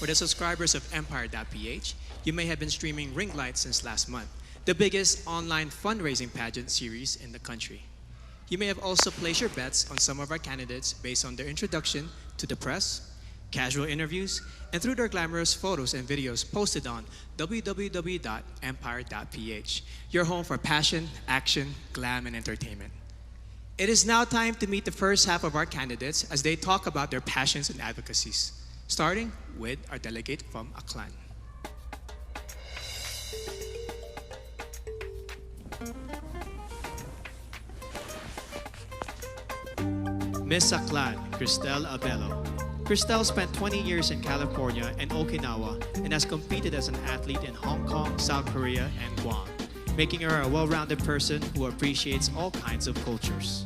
For the subscribers of Empire.ph, you may have been streaming Ring Light since last month, the biggest online fundraising pageant series in the country. You may have also placed your bets on some of our candidates based on their introduction to the press, casual interviews, and through their glamorous photos and videos posted on www.empire.ph, your home for passion, action, glam, and entertainment. It is now time to meet the first half of our candidates as they talk about their passions and advocacies, starting with our delegate from Aklan. Miss Aklan, Cristel Abello. Cristel spent 20 years in California and Okinawa and has competed as an athlete in Hong Kong, South Korea, and Guam, making her a well-rounded person who appreciates all kinds of cultures.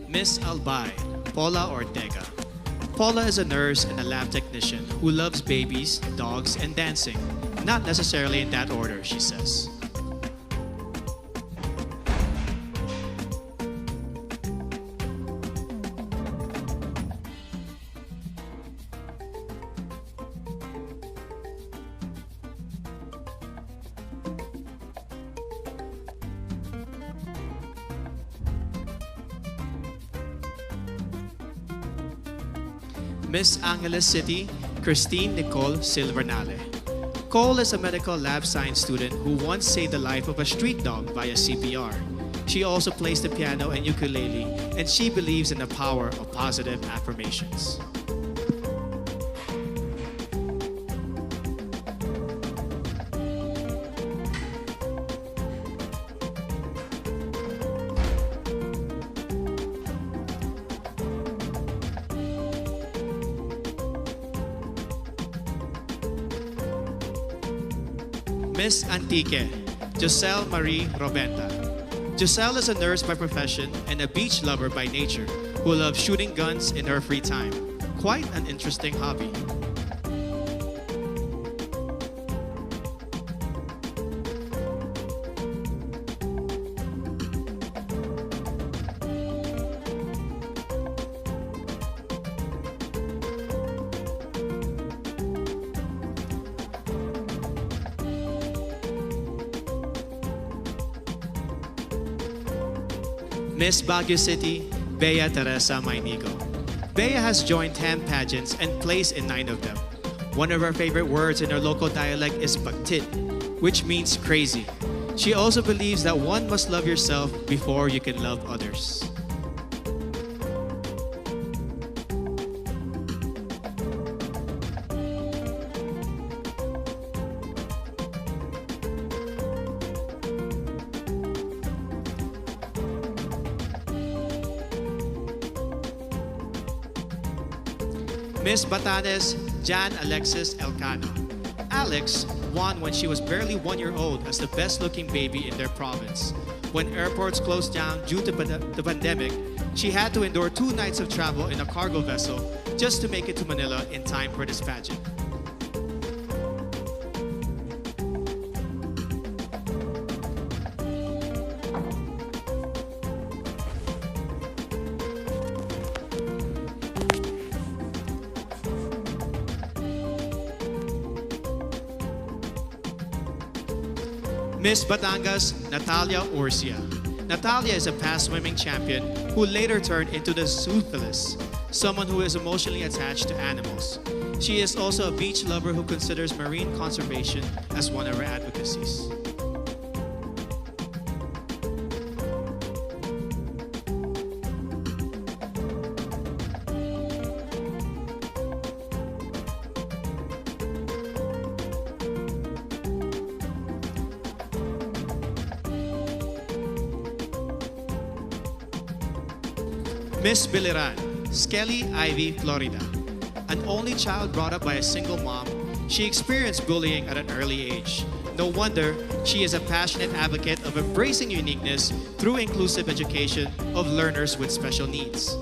Miss Albay, Paula Ortega. Paula is a nurse and a lab technician who loves babies, dogs, and dancing. Not necessarily in that order, she says. Miss Angeles City, Christine Nicole Silvernale. Cole is a medical lab science student who once saved the life of a street dog via CPR. She also plays the piano and ukulele, and she believes in the power of positive affirmations. Miss Antique, Giselle Marie Robenta. Giselle is a nurse by profession and a beach lover by nature who loves shooting guns in her free time. Quite an interesting hobby. Miss Baguio City, Bea Teresa Mainigo. Bea has joined 10 pageants and placed in 9 of them. One of her favorite words in her local dialect is bagtit, which means crazy. She also believes that one must love yourself before you can love others. Miss Batanes, Jan Alexis Elcano. Alex won when she was barely 1 year old as the best-looking baby in their province. When airports closed down due to the pandemic, she had to endure 2 nights of travel in a cargo vessel just to make it to Manila in time for this pageant. Miss Batangas, Natalia Urcia. Natalia is a past swimming champion who later turned into the zoophilist, someone who is emotionally attached to animals. She is also a beach lover who considers marine conservation as one of her advocacies. Miss Biliran, Skelly Ivy, Florida. An only child brought up by a single mom, she experienced bullying at an early age. No wonder she is a passionate advocate of embracing uniqueness through inclusive education of learners with special needs.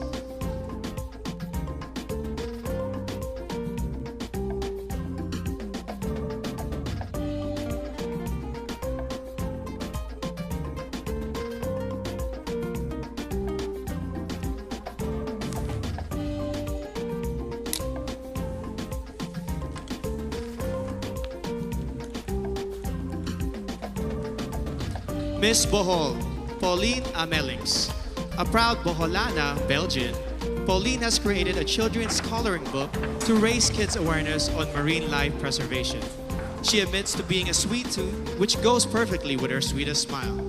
Miss Bohol, Pauline Amelings. A proud Boholana, Belgian, Pauline has created a children's coloring book to raise kids' awareness on marine life preservation. She admits to being a sweet tooth, which goes perfectly with her sweetest smile.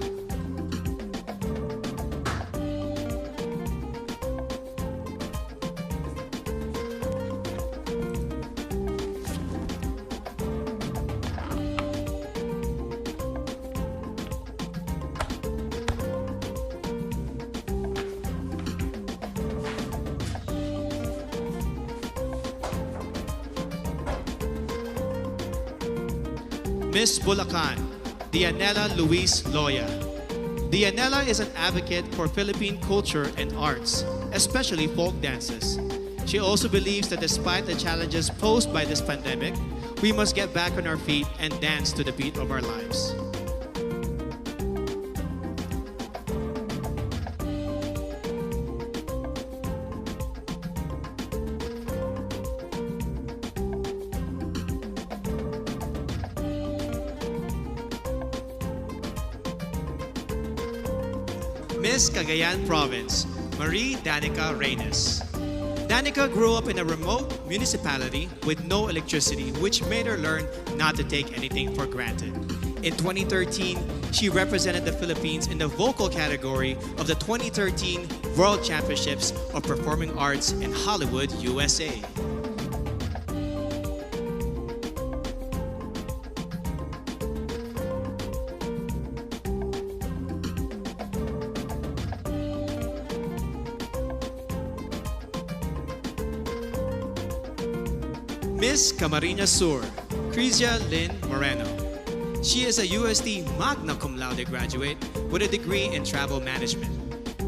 Miss Bulacan, Dianela Luis Loya. Dianela is an advocate for Philippine culture and arts, especially folk dances. She also believes that despite the challenges posed by this pandemic, we must get back on our feet and dance to the beat of our lives. Miss Cagayan Province, Marie Danica Reynes. Danica grew up in a remote municipality with no electricity, which made her learn not to take anything for granted. In 2013, she represented the Philippines in the vocal category of the 2013 World Championships of Performing Arts in Hollywood, USA. Miss Camarines Sur, Crizia Lynn Moreno. She is a UST Magna Cum Laude graduate with a degree in travel management.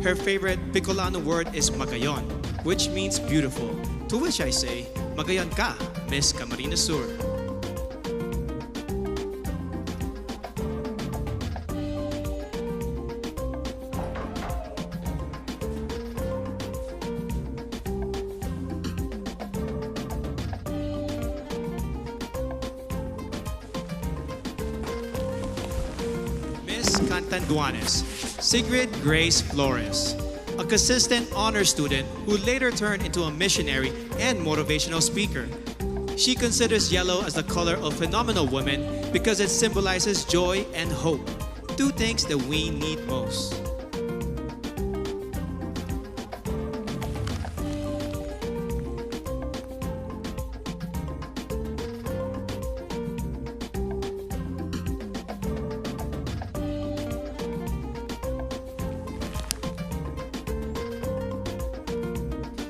Her favorite Bicolano word is magayon, which means beautiful, to which I say, magayon ka, Miss Camarines Sur. Cantanduanes, Sigrid Grace Flores, a consistent honor student who later turned into a missionary and motivational speaker. She considers yellow as the color of phenomenal women because it symbolizes joy and hope, two things that we need most.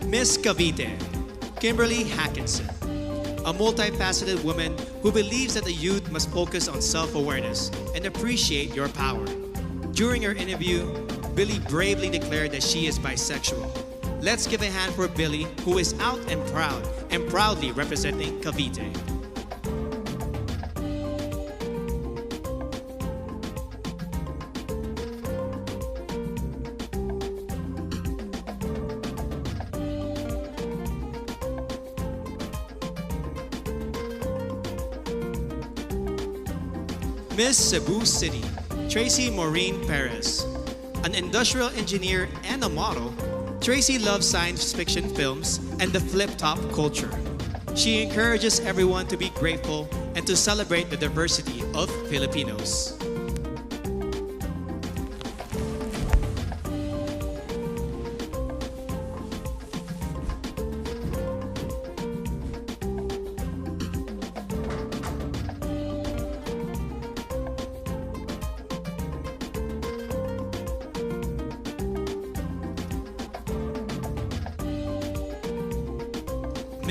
Miss Cavite, Kimberly Hackinson, a multifaceted woman who believes that the youth must focus on self-awareness and appreciate your power. During her interview, Billy bravely declared that she is bisexual. Let's give a hand for Billy, who is out and proudly representing Cavite. Miss Cebu City, Tracy Maureen Perez. An industrial engineer and a model, Tracy loves science fiction films and the flip-top culture. She encourages everyone to be grateful and to celebrate the diversity of Filipinos.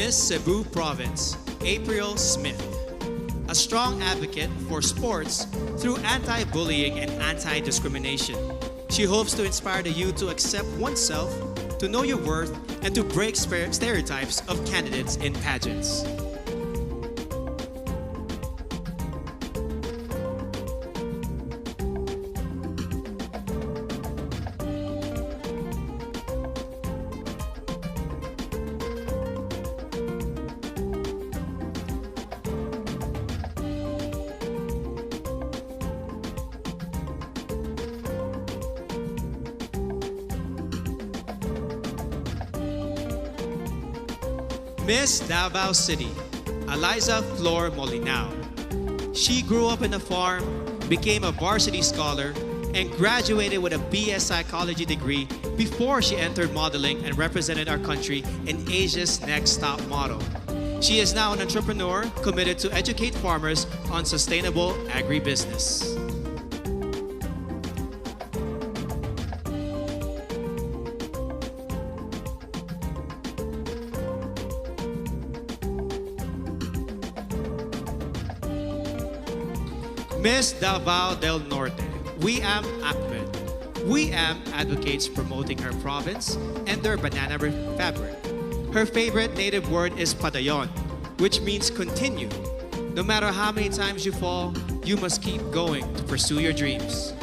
Miss Cebu Province, April Smith. a strong advocate for sports through anti-bullying and anti-discrimination. She hopes to inspire the youth to accept oneself, to know your worth, and to break stereotypes of candidates in pageants. Miss Davao City, Eliza Flor Molinao. She grew up in a farm, became a varsity scholar, and graduated with a BS Psychology degree before she entered modeling and represented our country in Asia's Next Top Model. She is now an entrepreneur committed to educate farmers on sustainable agribusiness. Miss Davao del Norte, Wiam Ahmed. Wiam advocates promoting her province and their banana fabric. Her favorite native word is padayon, which means continue. No matter how many times you fall, you must keep going to pursue your dreams.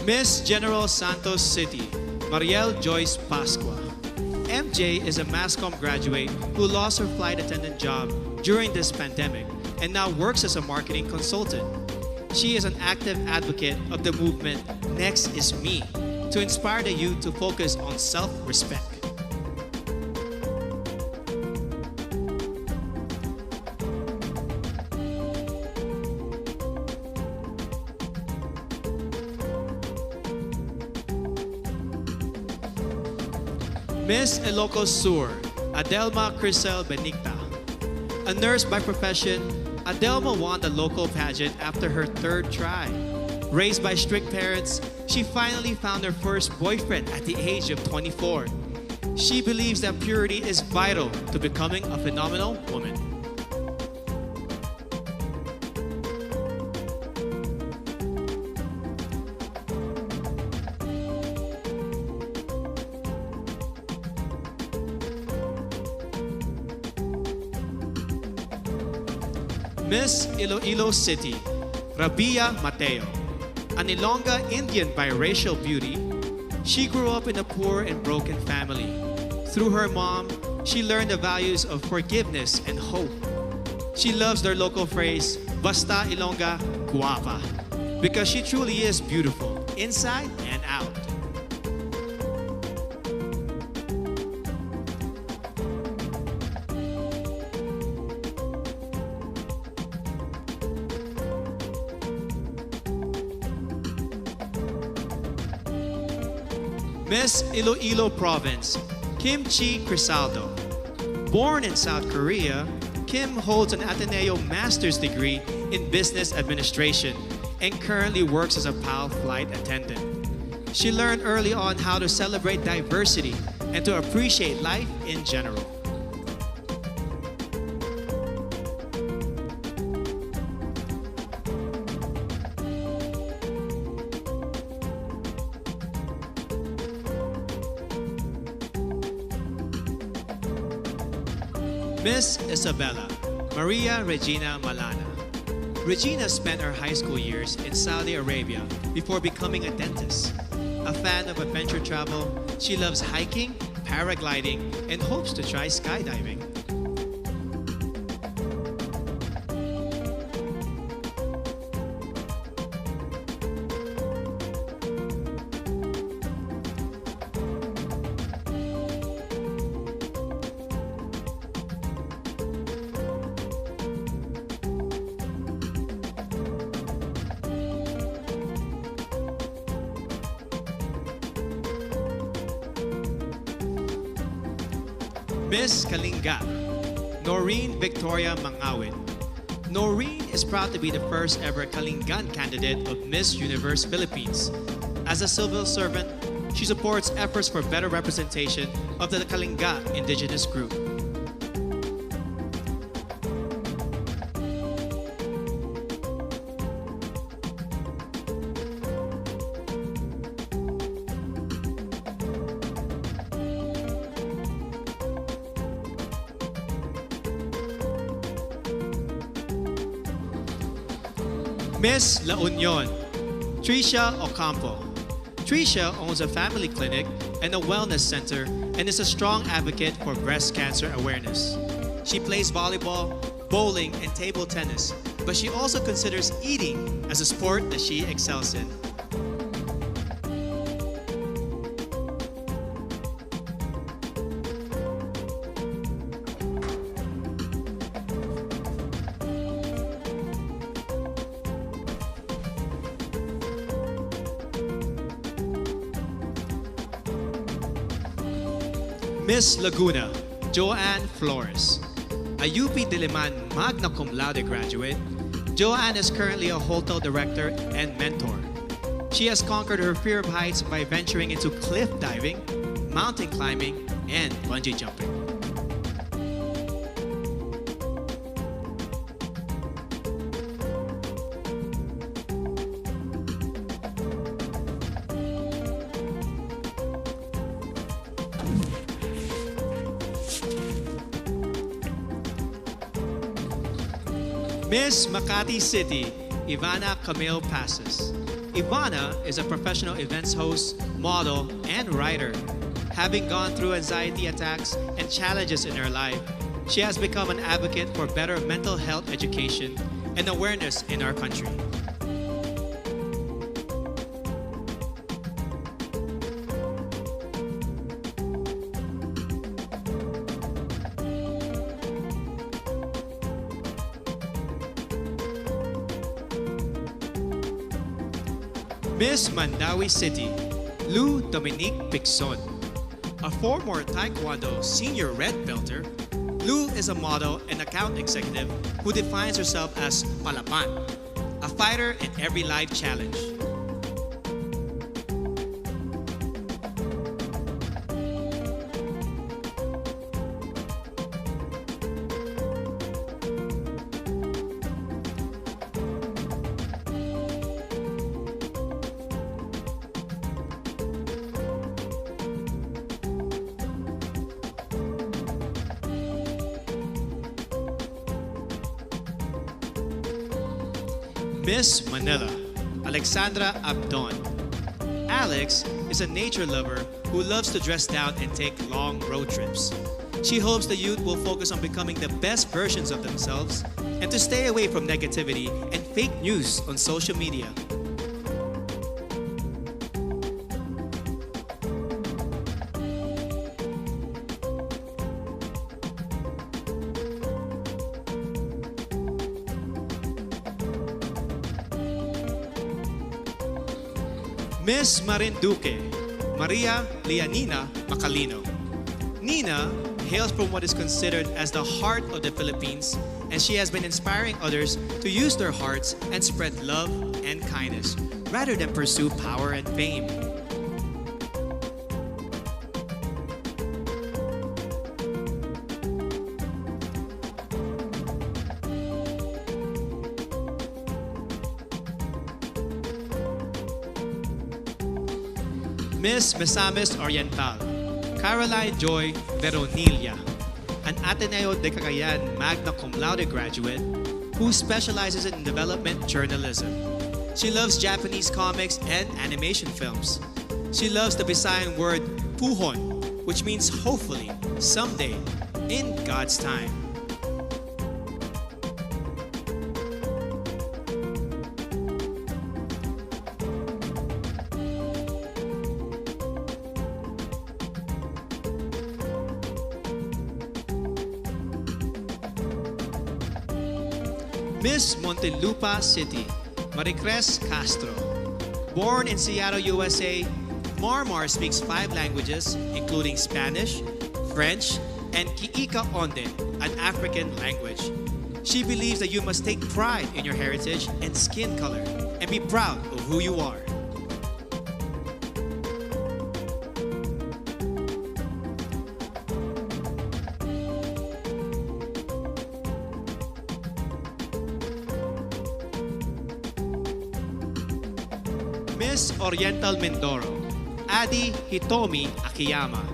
Miss General Santos City, Mariel Joyce Pascua. MJ is a MASCOM graduate who lost her flight attendant job during this pandemic and now works as a marketing consultant. She is an active advocate of the movement Next is Me to inspire the youth to focus on self-respect. Miss Ilocos Sur, Adelma Crisel Benigta. A nurse by profession, Adelma won the local pageant after her third try. Raised by strict parents, she finally found her first boyfriend at the age of 24. She believes that purity is vital to becoming a phenomenal woman. Miss Iloilo City, Rabia Mateo. An Ilongga Indian biracial beauty, she grew up in a poor and broken family. Through her mom, she learned the values of forgiveness and hope. She loves their local phrase, Basta Ilongga Guapa, because she truly is beautiful, inside and out. Miss Iloilo Province, Kim Chi Crisaldo. Born in South Korea, Kim holds an Ateneo Master's degree in Business Administration and currently works as a PAL flight attendant. She learned early on how to celebrate diversity and to appreciate life in general. Miss Isabella, Maria Regina Malana. Regina spent her high school years in Saudi Arabia before becoming a dentist. A fan of adventure travel, she loves hiking, paragliding, and hopes to try skydiving. Miss Kalinga, Noreen Victoria Mangawit. Noreen is proud to be the first ever Kalingan candidate of Miss Universe Philippines. As a civil servant, she supports efforts for better representation of the Kalinga indigenous group. Miss La Union, Tricia Ocampo. Tricia owns a family clinic and a wellness center and is a strong advocate for breast cancer awareness. She plays volleyball, bowling, and table tennis, but she also considers eating as a sport that she excels in. Miss Laguna, Joanne Flores. A UP Diliman magna cum laude graduate, Joanne is currently a hotel director and mentor. She has conquered her fear of heights by venturing into cliff diving, mountain climbing, and bungee jumping. Miss Makati City, Ivana Camille Passes. Ivana is a professional events host, model, and writer. Having gone through anxiety attacks and challenges in her life, she has become an advocate for better mental health education and awareness in our country. Miss Mandawi City, Lou Dominique Pixon. A former Taekwondo senior red belter, Lou is a model and account executive who defines herself as Palapan, a fighter in every life challenge. Miss Manila, Alexandra Abdon. Alex is a nature lover who loves to dress down and take long road trips. She hopes the youth will focus on becoming the best versions of themselves and to stay away from negativity and fake news on social media. Miss Marinduque, Maria Leonina Macalino. Nina hails from what is considered as the heart of the Philippines, and she has been inspiring others to use their hearts and spread love and kindness rather than pursue power and fame. Miss Misamis Oriental, Caroline Joy Veronilla, an Ateneo de Cagayan magna cum laude graduate who specializes in development journalism. She loves Japanese comics and animation films. She loves the Visayan word puhon, which means hopefully, someday, in God's time. Miss Montelupa City, Maricres Castro. Born in Seattle, USA, Marmar speaks 5 languages, including Spanish, French, and Kiika Onde, an African language. She believes that you must take pride in your heritage and skin color and be proud of who you are. Miss Oriental Mindoro, Adi Hitomi Akiyama.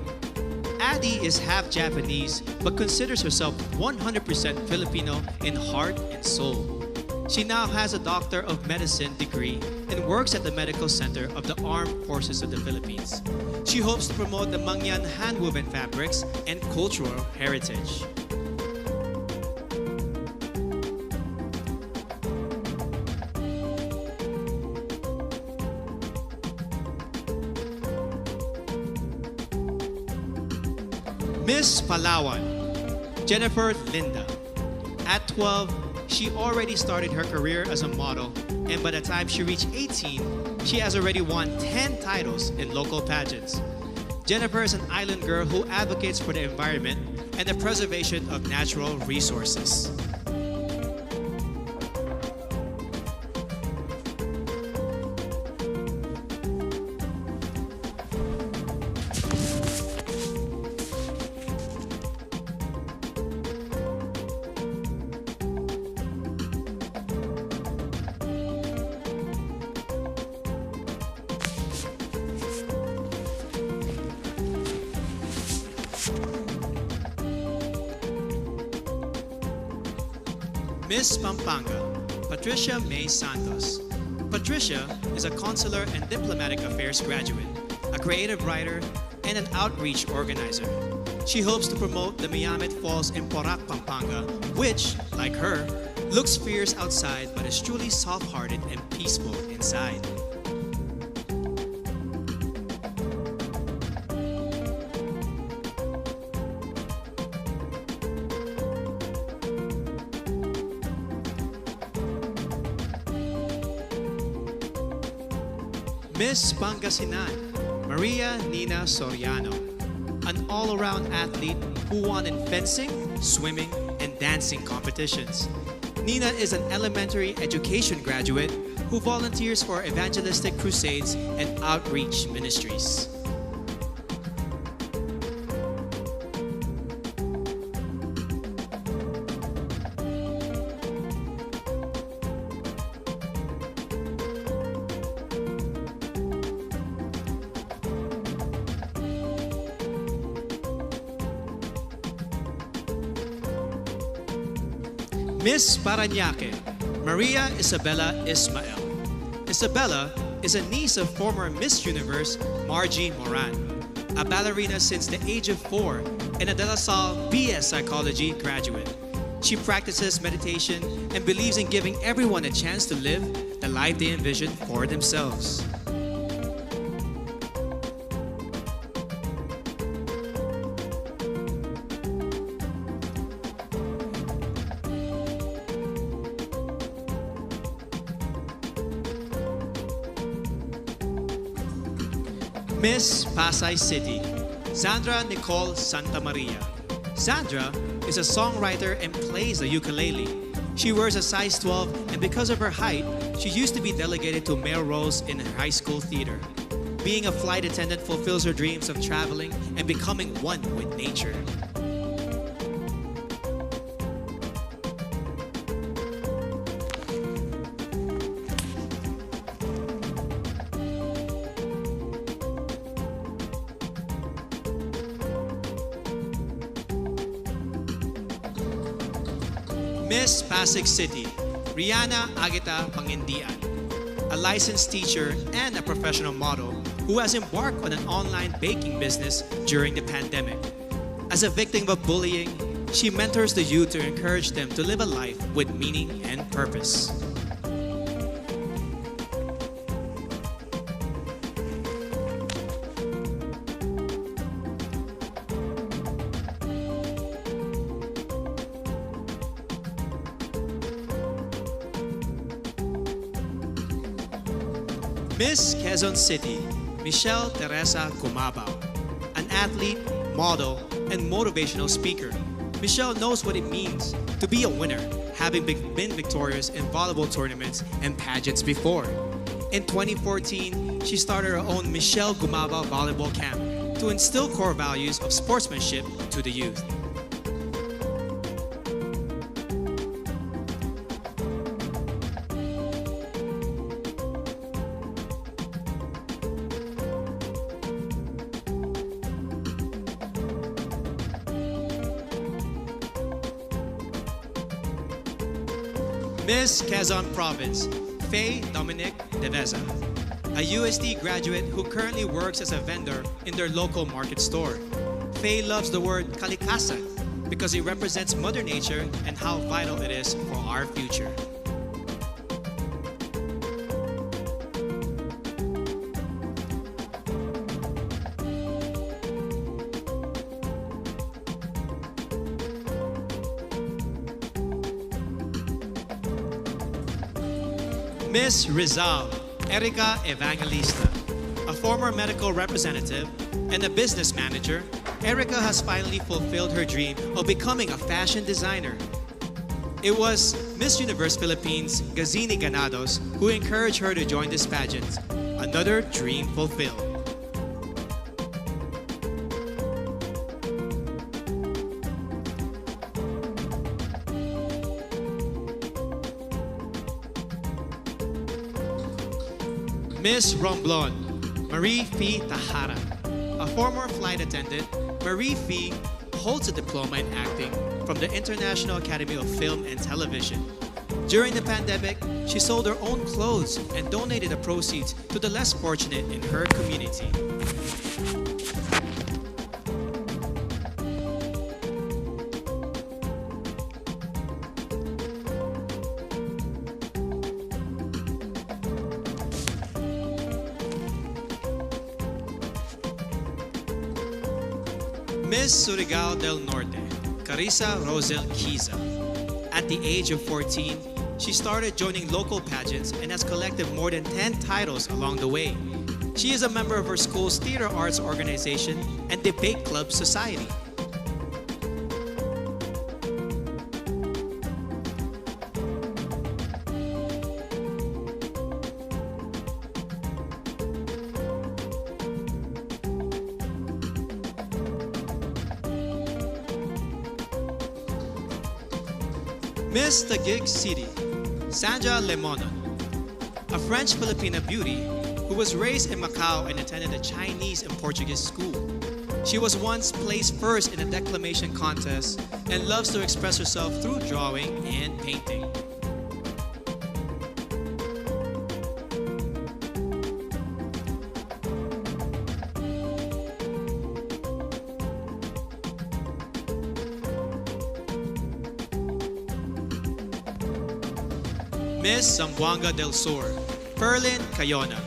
Adi is half Japanese but considers herself 100% Filipino in heart and soul. She now has a Doctor of Medicine degree and works at the Medical Center of the Armed Forces of the Philippines. She hopes to promote the Mangyan hand-woven fabrics and cultural heritage. Miss Palawan, Jennifer Linda. At 12, she already started her career as a model, and by the time she reached 18, she has already won 10 titles in local pageants. Jennifer is an island girl who advocates for the environment and the preservation of natural resources. Miss Pampanga, Patricia May Santos. Patricia is a consular and diplomatic affairs graduate, a creative writer, and an outreach organizer. She hopes to promote the Miyamet Falls in Porac, Pampanga, which, like her, looks fierce outside but is truly soft-hearted and peaceful inside. Miss Pangasinan, Maria Nina Soriano, an all-around athlete who won in fencing, swimming, and dancing competitions. Nina is an elementary education graduate who volunteers for evangelistic crusades and outreach ministries. Miss Parañaque, Maria Isabella Ismael. Isabella is a niece of former Miss Universe Margie Moran, a ballerina since the age of 4 and a De La Salle BS Psychology graduate. She practices meditation and believes in giving everyone a chance to live the life they envision for themselves. Miss Pasay City, Sandra Nicole Santa Maria. Sandra is a songwriter and plays the ukulele. She wears a size 12, and because of her height, she used to be delegated to male roles in her high school theater. Being a flight attendant fulfills her dreams of traveling and becoming one with nature. Miss Pasig City, Rihanna Agita Pangindian, a licensed teacher and a professional model who has embarked on an online baking business during the pandemic. As a victim of bullying, she mentors the youth to encourage them to live a life with meaning and purpose. Miss Quezon City, Michelle Teresa Cumabao, an athlete, model, and motivational speaker. Michelle knows what it means to be a winner, having been victorious in volleyball tournaments and pageants before. In 2014, she started her own Michelle Gumaba Volleyball Camp to instill core values of sportsmanship to the youth. Miss Quezon Province, Faye Dominic Deveza, a USD graduate who currently works as a vendor in their local market store. Faye loves the word kalikasan because it represents Mother Nature and how vital it is for our future. Miss Rizal, Erica Evangelista. A former medical representative and a business manager, Erica has finally fulfilled her dream of becoming a fashion designer. It was Miss Universe Philippines, Gazini Ganados, who encouraged her to join this pageant. Another dream fulfilled. Miss Romblon, Marie Fee Tahara. A former flight attendant, Marie Fee holds a diploma in acting from the International Academy of Film and Television. During the pandemic, she sold her own clothes and donated the proceeds to the less fortunate in her community. Miss Surigao del Norte, Carissa Rosel Kiza. At the age of 14, she started joining local pageants and has collected more than 10 titles along the way. She is a member of her school's theater arts organization and debate club society. Miss Taguig City, Sandra Lemonon, a French-Filipina beauty who was raised in Macau and attended a Chinese and Portuguese school. She was once placed first in a declamation contest and loves to express herself through drawing and painting. Miss Zamboanga del Sur, Perlin Cayona,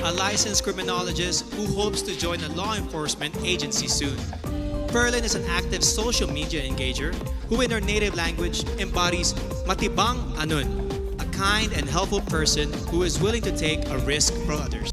a licensed criminologist who hopes to join a law enforcement agency soon. Perlin is an active social media engager who in her native language embodies matibang anun, a kind and helpful person who is willing to take a risk for others.